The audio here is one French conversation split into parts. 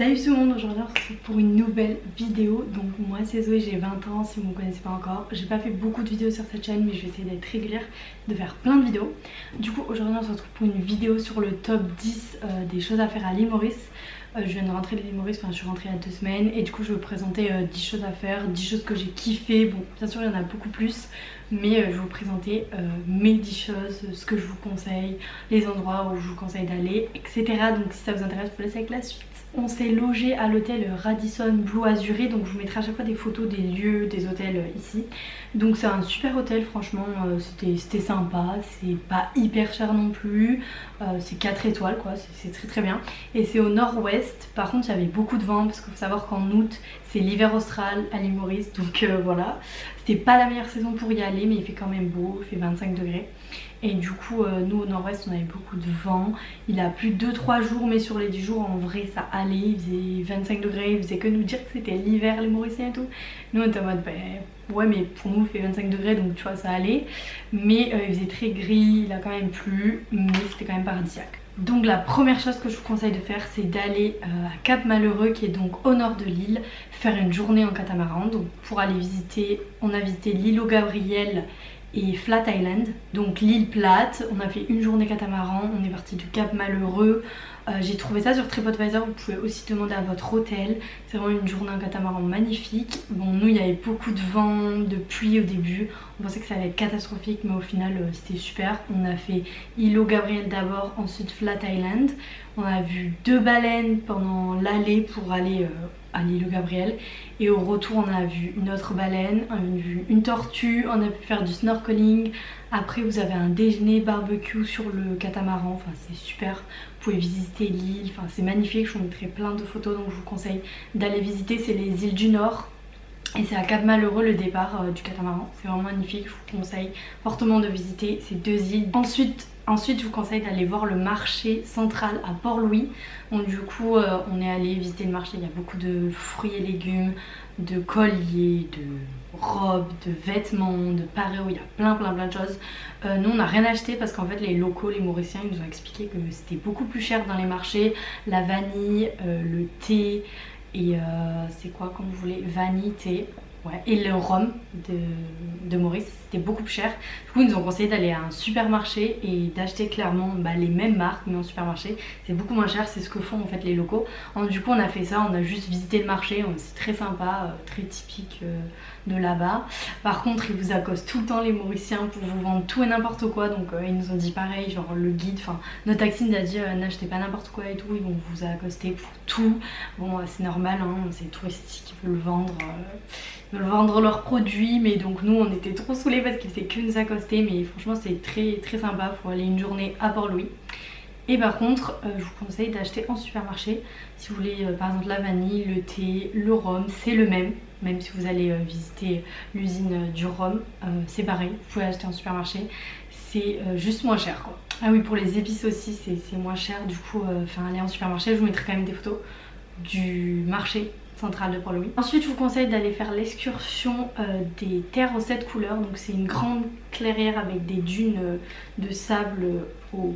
Salut tout le monde, aujourd'hui on se retrouve pour une nouvelle vidéo. Donc moi c'est Zoé, j'ai 20 ans si vous ne me connaissez pas encore. J'ai pas fait beaucoup de vidéos sur cette chaîne mais je vais essayer d'être régulière, de faire plein de vidéos. Du coup aujourd'hui on se retrouve pour une vidéo sur le top 10 des choses à faire à l'île Maurice. Je viens de rentrer de l'île Maurice, enfin je suis rentrée il y a 2 semaines et du coup je vais vous présenter 10 choses à faire, 10 choses que j'ai kiffé. Bon bien sûr il y en a beaucoup plus mais je vais vous présenter mes 10 choses, ce que je vous conseille, les endroits où je vous conseille d'aller, etc. Donc si ça vous intéresse, je vous laisse avec la suite. On s'est logé à l'hôtel Radisson Blu Azuré, donc je vous mettrai à chaque fois des photos des lieux, des hôtels ici. Donc c'est un super hôtel, franchement c'était sympa, c'est pas hyper cher non plus, c'est 4 étoiles quoi, c'est très très bien. Et c'est au nord-ouest, par contre il y avait beaucoup de vent parce qu'il faut savoir qu'en août c'est l'hiver austral à l'île Maurice, donc voilà. C'était pas la meilleure saison pour y aller mais il fait quand même beau, il fait 25 degrés. Et du coup nous au nord-ouest on avait beaucoup de vent, il a plu 2-3 jours mais sur les 10 jours en vrai ça allait, il faisait 25 degrés, il faisait que nous dire que c'était l'hiver les Mauriciens et tout. Nous on était en mode ouais mais pour nous il fait 25 degrés donc tu vois ça allait. Mais il faisait très gris, il a quand même plu mais c'était quand même paradisiaque. Donc la première chose que je vous conseille de faire c'est d'aller à Cap Malheureux qui est donc au nord de l'île, faire une journée en catamaran. Donc pour aller visiter, on a visité l'îlot Gabriel et Flat Island, donc l'île plate. On a fait une journée catamaran, on est parti du Cap Malheureux. J'ai trouvé ça sur TripAdvisor, vous pouvez aussi demander à votre hôtel. C'est vraiment une journée en catamaran magnifique. Bon nous il y avait beaucoup de vent, de pluie au début, on pensait que ça allait être catastrophique mais au final c'était super. On a fait îlot Gabriel d'abord, ensuite Flat Island. On a vu 2 baleines pendant l'aller pour aller à l'îlot Gabriel et au retour on a vu une autre baleine, on a vu une tortue, on a pu faire du snorkeling. Après vous avez un déjeuner barbecue sur le catamaran, enfin c'est super, vous pouvez visiter l'île, enfin c'est magnifique, je vous mettrai plein de photos donc je vous conseille d'aller visiter. C'est les îles du Nord et c'est à Cap Malheureux le départ du catamaran, c'est vraiment magnifique, je vous conseille fortement de visiter ces 2 îles. Ensuite je vous conseille d'aller voir le marché central à Port-Louis. Donc du coup on est allé visiter le marché, il y a beaucoup de fruits et légumes, de colliers, de robes, de vêtements, de paréos, il y a plein de choses. Nous on n'a rien acheté parce qu'en fait les locaux, les Mauriciens, ils nous ont expliqué que c'était beaucoup plus cher dans les marchés. La vanille, le thé et c'est quoi comme vous voulez, vanille, thé. Ouais, et le rhum de Maurice, c'était beaucoup plus cher. Du coup ils nous ont conseillé d'aller à un supermarché et d'acheter clairement les mêmes marques mais en supermarché. C'est beaucoup moins cher, c'est ce que font en fait les locaux. Donc, du coup on a fait ça, on a juste visité le marché, c'est très sympa, très typique de là-bas. Par contre ils vous accostent tout le temps les Mauriciens pour vous vendre tout et n'importe quoi. Donc ils nous ont dit pareil, genre le guide, enfin notre taxi nous a dit n'achetez pas n'importe quoi et tout, ils vont vous accoster pour tout. Bon c'est normal hein, c'est touristique, ils veulent vendre leurs produits, mais donc nous on était trop saoulés parce qu'ils faisaient que nous accoster, mais franchement c'est très sympa pour aller une journée à Port-Louis. Et par contre je vous conseille d'acheter en supermarché si vous voulez par exemple la vanille, le thé, le rhum, c'est le même si vous allez visiter l'usine du rhum, c'est pareil, vous pouvez acheter en supermarché, c'est juste moins cher quoi. Ah oui, pour les épices aussi c'est moins cher, du coup allez en supermarché, je vous mettrai quand même des photos du marché centrale de Port-Louis. Ensuite je vous conseille d'aller faire l'excursion des terres aux 7 couleurs. Donc c'est une grande clairière avec des dunes de sable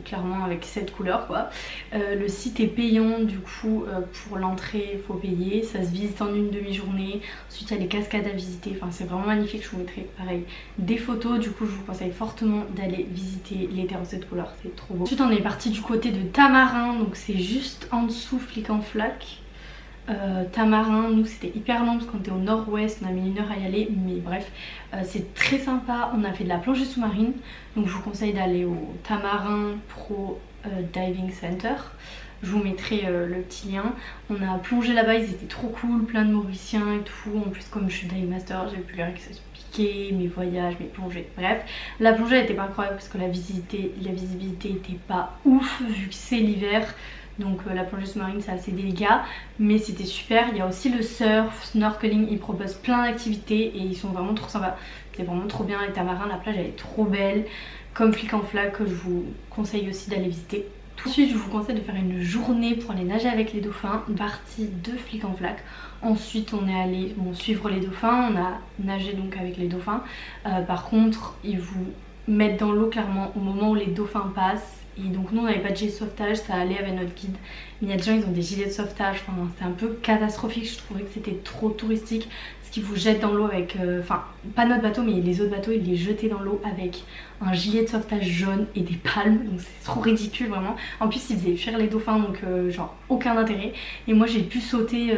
clairement avec 7 couleurs quoi. Le site est payant, du coup pour l'entrée il faut payer, ça se visite en une demi-journée. Ensuite il y a les cascades à visiter, enfin c'est vraiment magnifique, je vous mettrai pareil des photos. Du coup je vous conseille fortement d'aller visiter les terres aux 7 couleurs, c'est trop beau. Ensuite on est parti du côté de Tamarin, donc c'est juste en dessous Flic-en-Flac. Tamarin, nous c'était hyper long parce qu'on était au nord-ouest, on a mis 1 heure à y aller, mais bref c'est très sympa. On a fait de la plongée sous-marine, donc je vous conseille d'aller au Tamarin Pro Diving Center, je vous mettrai le petit lien. On a plongé là-bas, ils étaient trop cool, plein de Mauriciens et tout. En plus comme je suis dive master, j'ai pu leur expliquer mes voyages, mes plongées, bref. La plongée était pas incroyable parce que la visibilité était pas ouf vu que c'est l'hiver. Donc la plongée sous-marine c'est assez délicat mais c'était super. Il y a aussi le surf, snorkeling, ils proposent plein d'activités et ils sont vraiment trop sympas. C'est vraiment trop bien les Tamarins, la plage elle est trop belle. Comme Flic-en-Flac que je vous conseille aussi d'aller visiter. Ensuite je vous conseille de faire une journée pour aller nager avec les dauphins, une partie de Flic-en-Flac. Ensuite on est allé suivre les dauphins, on a nagé donc avec les dauphins. Par contre ils vous mettent dans l'eau clairement au moment où les dauphins passent. Et donc nous on n'avait pas de jet sauvetage, ça allait avec notre guide. mais il y a des gens ils ont des gilets de sauvetage, enfin c'est un peu catastrophique, je trouvais que c'était trop touristique. Qui vous jettent dans l'eau avec, enfin pas notre bateau mais les autres bateaux ils les jetaient dans l'eau avec un gilet de sauvetage jaune et des palmes, donc c'est trop ridicule vraiment. En plus ils faisaient fuir les dauphins, donc genre aucun intérêt. Et moi j'ai pu sauter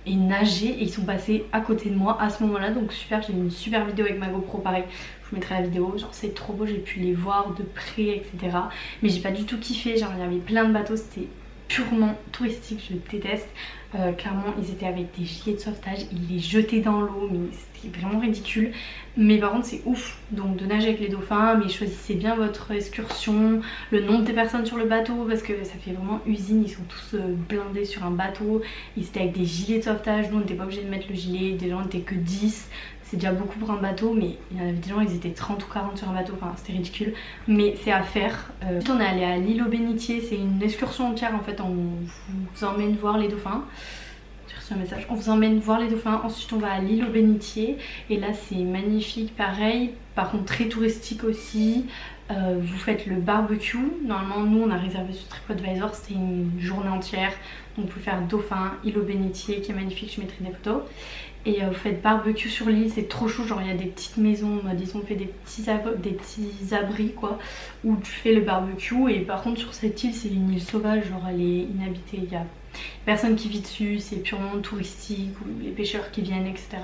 et nager et ils sont passés à côté de moi à ce moment là, donc super, j'ai eu une super vidéo avec ma GoPro, pareil je vous mettrai la vidéo, genre c'est trop beau, j'ai pu les voir de près etc. Mais j'ai pas du tout kiffé, genre il y avait plein de bateaux, c'était purement touristique, je déteste. Clairement ils étaient avec des gilets de sauvetage, ils les jetaient dans l'eau, mais c'était vraiment ridicule. Mais par contre c'est ouf donc de nager avec les dauphins, mais choisissez bien votre excursion, le nombre de personnes sur le bateau parce que ça fait vraiment usine, ils sont tous blindés sur un bateau, ils étaient avec des gilets de sauvetage, nous on n'était pas obligé de mettre le gilet, des gens n'étaient que 10. C'est déjà beaucoup pour un bateau, mais il y en avait des gens ils étaient 30 ou 40 sur un bateau, enfin c'était ridicule, mais c'est à faire. Ensuite on est allé à l'île aux Bénitiers, c'est une excursion entière en fait, on vous emmène voir les dauphins. J'ai reçu un message, on vous emmène voir les dauphins, ensuite on va à l'île aux Bénitiers et là c'est magnifique pareil, par contre très touristique aussi. Vous faites le barbecue, normalement nous on a réservé sur TripAdvisor, c'était une journée entière, donc vous pouvez faire dauphin, île aux Bénitiers qui est magnifique, je mettrai des photos. Et vous faites barbecue sur l'île, c'est trop chou, genre il y a des petites maisons, ils ont fait des petits abris quoi, où tu fais le barbecue. Et par contre sur cette île c'est une île sauvage, genre elle est inhabitée, il y a personne qui vit dessus, c'est purement touristique, ou les pêcheurs qui viennent etc.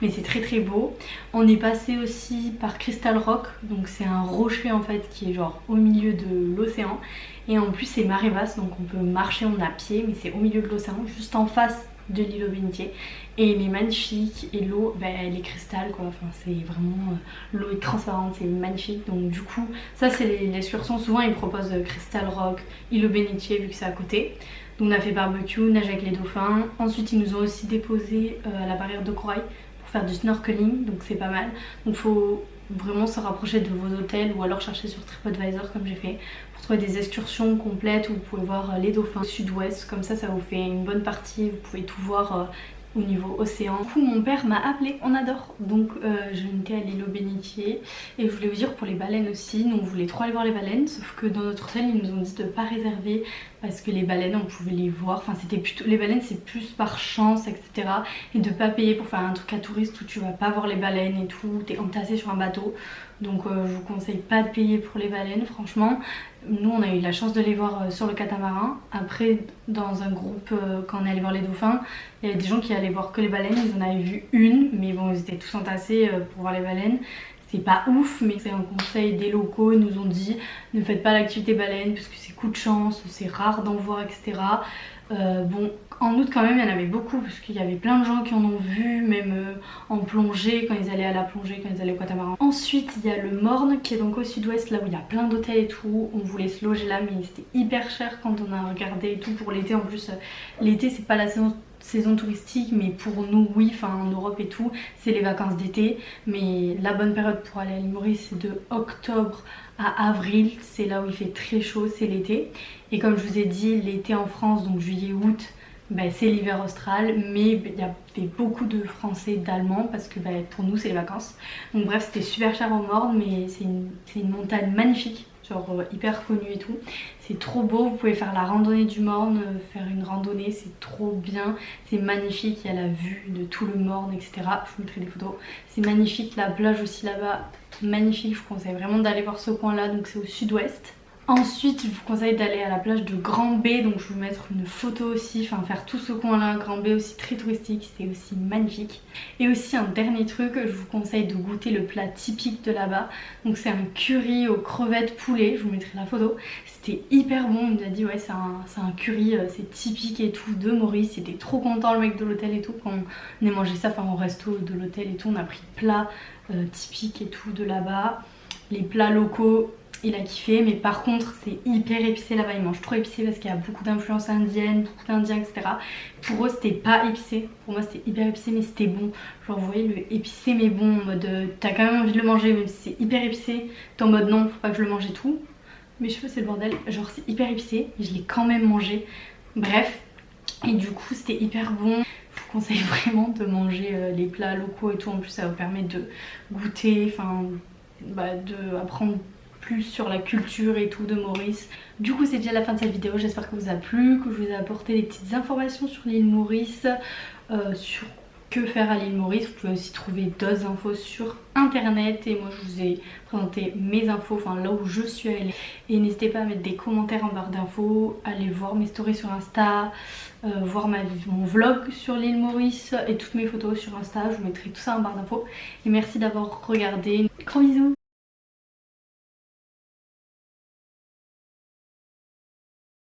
Mais c'est très très beau. On est passé aussi par Crystal Rock, donc c'est un rocher en fait qui est genre au milieu de l'océan. Et en plus c'est marée basse, donc on peut marcher, on est à pied, mais c'est au milieu de l'océan, juste en face de l'île aux Bénitiers. Et il est magnifique et l'eau elle est cristal quoi, enfin c'est vraiment l'eau est transparente, c'est magnifique. Donc du coup ça c'est l'excursion, souvent ils proposent Crystal Rock, île aux Bénitiers vu que c'est à côté. Donc on a fait barbecue, nage avec les dauphins, ensuite ils nous ont aussi déposé à la barrière de corail pour faire du snorkeling, donc c'est pas mal. Donc faut vraiment se rapprocher de vos hôtels ou alors chercher sur TripAdvisor comme j'ai fait pour trouver des excursions complètes où vous pouvez voir les dauphins sud-ouest, comme ça vous fait une bonne partie, vous pouvez tout voir au niveau océan. Du coup mon père m'a appelé, on adore, donc je m'étais à l'île aux Bénitiers. Et je voulais vous dire pour les baleines aussi, nous on voulait trop aller voir les baleines, sauf que dans notre hôtel ils nous ont dit de pas réserver parce que les baleines on pouvait les voir, enfin c'était plutôt, les baleines c'est plus par chance etc. Et de pas payer pour faire un truc à touriste où tu vas pas voir les baleines et tout, t'es entassé sur un bateau. Donc je vous conseille pas de payer pour les baleines franchement. Nous on a eu la chance de les voir sur le catamaran. Après dans un groupe quand on est allé voir les dauphins, il y avait des gens qui allaient voir que les baleines, ils en avaient vu une, mais bon ils étaient tous entassés pour voir les baleines. C'est pas ouf, mais c'est un conseil des locaux, ils nous ont dit ne faites pas l'activité baleine parce que c'est coup de chance, c'est rare d'en voir etc. Bon en août quand même il y en avait beaucoup parce qu'il y avait plein de gens qui en ont vu, même en plongée quand ils allaient à la plongée, quand ils allaient au catamaran. Ensuite il y a le Morne qui est donc au sud-ouest, là où il y a plein d'hôtels et tout. On voulait se loger là mais c'était hyper cher quand on a regardé et tout pour l'été. En plus l'été c'est pas la saison touristique, mais pour nous oui, enfin en Europe et tout c'est les vacances d'été, mais la bonne période pour aller à l'île Maurice c'est de octobre à avril, c'est là où il fait très chaud, c'est l'été. Et comme je vous ai dit, l'été en France, donc juillet août, c'est l'hiver austral, mais il y avait beaucoup de Français, d'Allemands parce que pour nous c'est les vacances. Donc bref c'était super cher au Morne, mais c'est une montagne magnifique, genre hyper connue et tout. C'est trop beau, vous pouvez faire la randonnée du Morne, faire une randonnée, c'est trop bien, c'est magnifique, il y a la vue de tout le Morne etc. Je vous mettrai des photos, c'est magnifique, la plage aussi là-bas, magnifique, je vous conseille vraiment d'aller voir ce coin là, donc c'est au sud-ouest. Ensuite je vous conseille d'aller à la plage de Grand B, donc je vais vous mettre une photo aussi, enfin faire tout ce coin là, Grand B aussi très touristique, c'est aussi magnifique. Et aussi un dernier truc, je vous conseille de goûter le plat typique de là-bas, donc c'est un curry aux crevettes poulet, je vous mettrai la photo. C'était hyper bon, il nous a dit ouais c'est un curry, c'est typique et tout de Maurice, il était trop content le mec de l'hôtel et tout quand on a mangé ça, enfin au resto de l'hôtel et tout, on a pris plat typique et tout de là-bas, les plats locaux. Il a kiffé, mais par contre c'est hyper épicé là-bas, ils mangent trop épicé parce qu'il y a beaucoup d'influence indienne, beaucoup d'indiens etc. Pour eux c'était pas épicé, pour moi c'était hyper épicé mais c'était bon. Genre vous voyez le épicé mais bon, en mode t'as quand même envie de le manger même si c'est hyper épicé, t'es en mode non faut pas que je le mange et tout. Mes cheveux c'est le bordel, genre c'est hyper épicé mais je l'ai quand même mangé. Bref, et du coup c'était hyper bon. Je vous conseille vraiment de manger les plats locaux et tout, en plus ça vous permet de goûter, enfin d'apprendre plus sur la culture et tout de Maurice. Du coup c'est déjà la fin de cette vidéo, j'espère que vous a plu, que je vous ai apporté des petites informations sur l'île Maurice, sur que faire à l'île Maurice. Vous pouvez aussi trouver d'autres infos sur internet et moi je vous ai présenté mes infos, enfin là où je suis allée. Et n'hésitez pas à mettre des commentaires en barre d'infos, allez voir mes stories sur Insta, voir mon vlog sur l'île Maurice et toutes mes photos sur Insta, je vous mettrai tout ça en barre d'infos. Et merci d'avoir regardé, gros bisous.